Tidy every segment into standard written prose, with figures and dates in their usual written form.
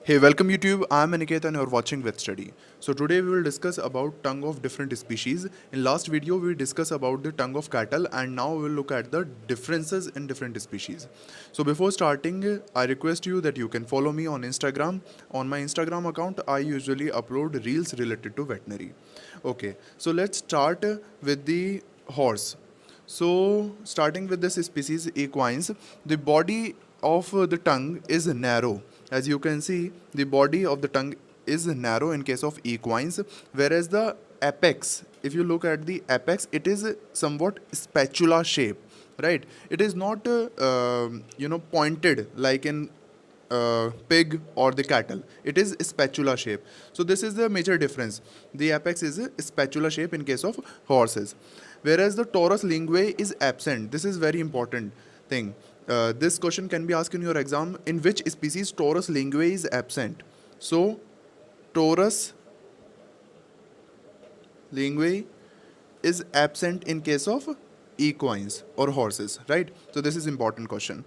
Hey, welcome YouTube. I'm Aniket and you're watching With Study. So today we will discuss about tongue of different species. In last video we discussed about the tongue of cattle and now we'll look at the differences in different species. So before starting, I request you that you can follow me on Instagram. On my Instagram account, I usually upload reels related to veterinary. Okay, so let's start with the horse. So, starting with this species equines, the body of the tongue is narrow. As you can see, the body of the tongue is narrow in case of equines, whereas the apex, if you look at the apex, it is somewhat spatula shape, right? It is not, pointed like in pig or the cattle. It is spatula shape. So this is the major difference. The apex is a spatula shape in case of horses, whereas the torus linguae is absent. This is very important thing. This question can be asked in your exam. In which species torus linguae is absent? So torus linguae is absent in case of equines or horses, right? So this is important question.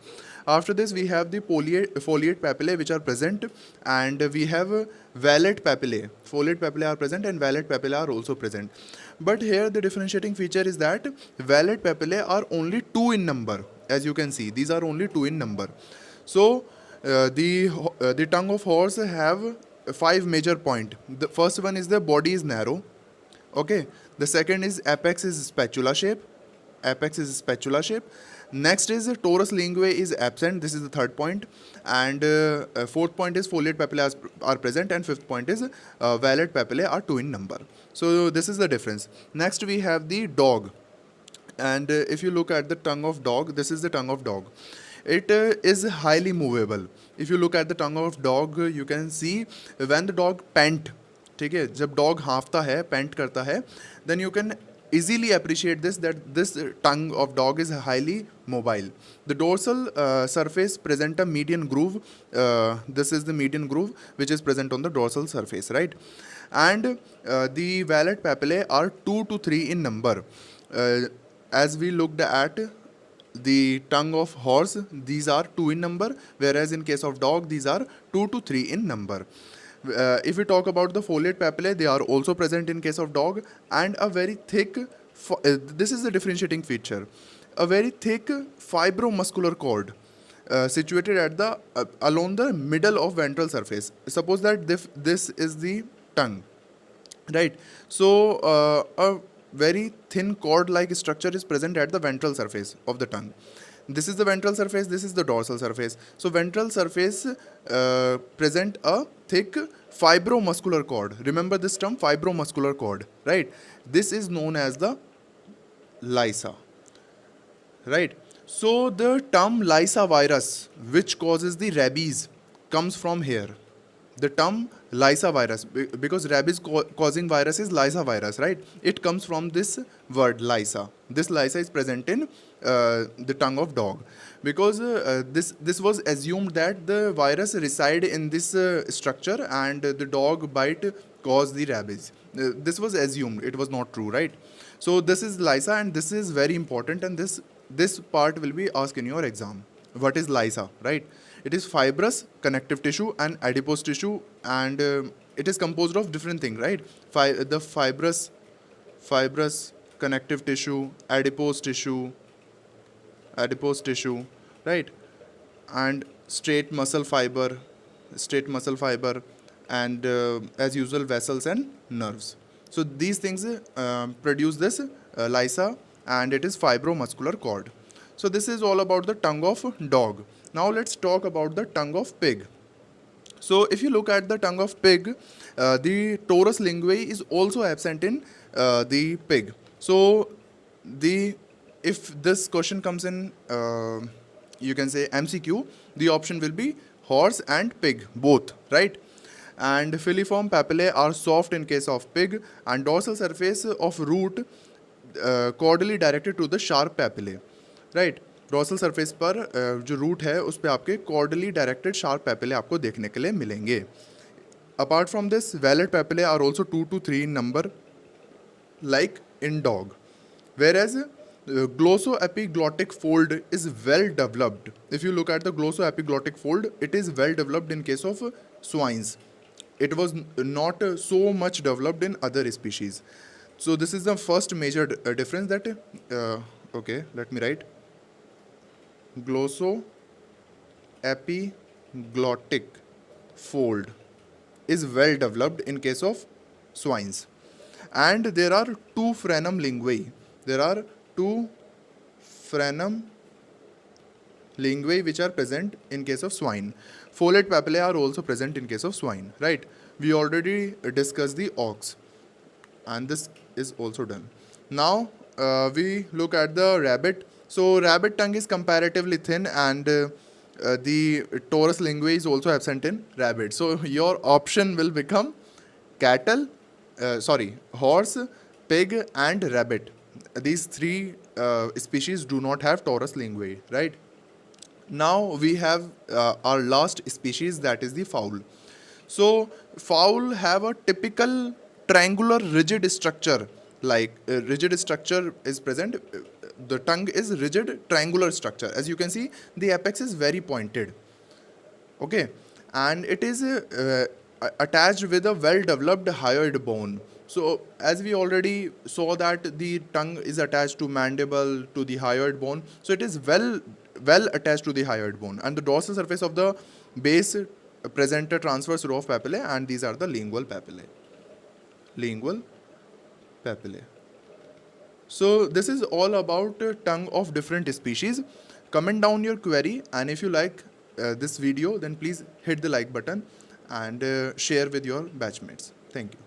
After this we have the foliate papillae which are present, and we have valate papillae. Foliate papillae are present and valate papillae are also present. But here the differentiating feature is that valate papillae are only two in number. As you can see, these are only two in number. So the tongue of horse have five major point. The first one is the body is narrow. Okay, the second is apex is spatula shape. Apex is spatula shape. Next is torus linguae is absent. This is the third point, and fourth point is foliate papillae are present, and fifth point is valate papillae are two in number. So this is the difference. Next we have the dog, and if you look at the tongue of dog, this is the tongue of dog. It is highly movable. If you look at the tongue of dog, you can see when the dog pant, ठीक है, जब dog हाँफता है, paint करता है, then you can easily appreciate this that this tongue of dog is highly mobile. The dorsal surface present a median groove. This is the median groove which is present on the dorsal surface, right? And the valate papillae are 2 to 3 in number. As we looked at the tongue of horse, these are 2 in number, whereas in case of dog, these are 2 to 3 in number. If we talk about the foliate papillae, they are also present in case of dog, and a very thick, this is the differentiating feature, a very thick fibromuscular cord situated at the along the middle of ventral surface. Suppose that this is the tongue, right? So a very thin cord like structure is present at the ventral surface of the tongue. This is the ventral surface, this is the dorsal surface. So ventral surface present a thick fibromuscular cord. Remember this term, fibromuscular cord, right? This is known as the lysa, right? So the term lysa virus, which causes the rabies, comes from here. The term lysa virus, because rabies causing virus is lysa virus, right? It comes from this word lysa. This lysa is present in the tongue of dog, because this was assumed that the virus reside in this structure and the dog bite caused the rabies. This was assumed, it was not true, right? So this is lysa, and this is very important, and this part will be asked in your exam. What is lysa, right? It is fibrous connective tissue and adipose tissue, and it is composed of different things, right? The fibrous connective tissue, adipose tissue, right? And straight muscle fiber, and as usual vessels and nerves. So these things produce this lysa, and it is fibromuscular cord. So this is all about the tongue of dog. Now let's talk about the tongue of pig. So if you look at the tongue of pig, the torus linguae is also absent in the pig. So the if this question comes in, you can say MCQ, the option will be horse and pig both, right? And filiform papillae are soft in case of pig, and dorsal surface of root caudally directed to the sharp papillae, right? Dorsal surface पर जो root है उस पर आपके cordially directed sharp papillae आपको देखने के लिए मिलेंगे. अपार्ट फ्रॉम दिस वैलेट पैपिले are also 2 to 3 in number like in dog, whereas glossoepiglottic fold is well developed. If you look at the glossoepiglottic fold, it is well developed in case of swines. It was not so much developed in other species. So this is the first major difference that, okay, let me write, glossoepiglottic fold is well developed in case of swines. And there are two frenum linguae. There are two frenum linguae which are present in case of swine. Folate papillae are also present in case of swine, right? We already discussed the ox, and this is also done. Now we look at the rabbit. So rabbit tongue is comparatively thin, and the torus linguae is also absent in rabbit. So your option will become cattle, horse, pig, and rabbit. These three species do not have torus linguae, right? Now we have our last species, that is the fowl. So fowl have a typical triangular rigid structure. Like rigid structure is present. The tongue is rigid triangular structure. As you can see, the apex is very pointed. Okay, and it is attached with a well developed hyoid bone. So as we already saw that the tongue is attached to mandible, to the hyoid bone, so it is well attached to the hyoid bone, and the dorsal surface of the base present a transverse row of papillae, and these are the lingual papillae. So this is all about tongue of different species. Comment down your query, and if you like this video, then please hit the like button and share with your batchmates. Thank you.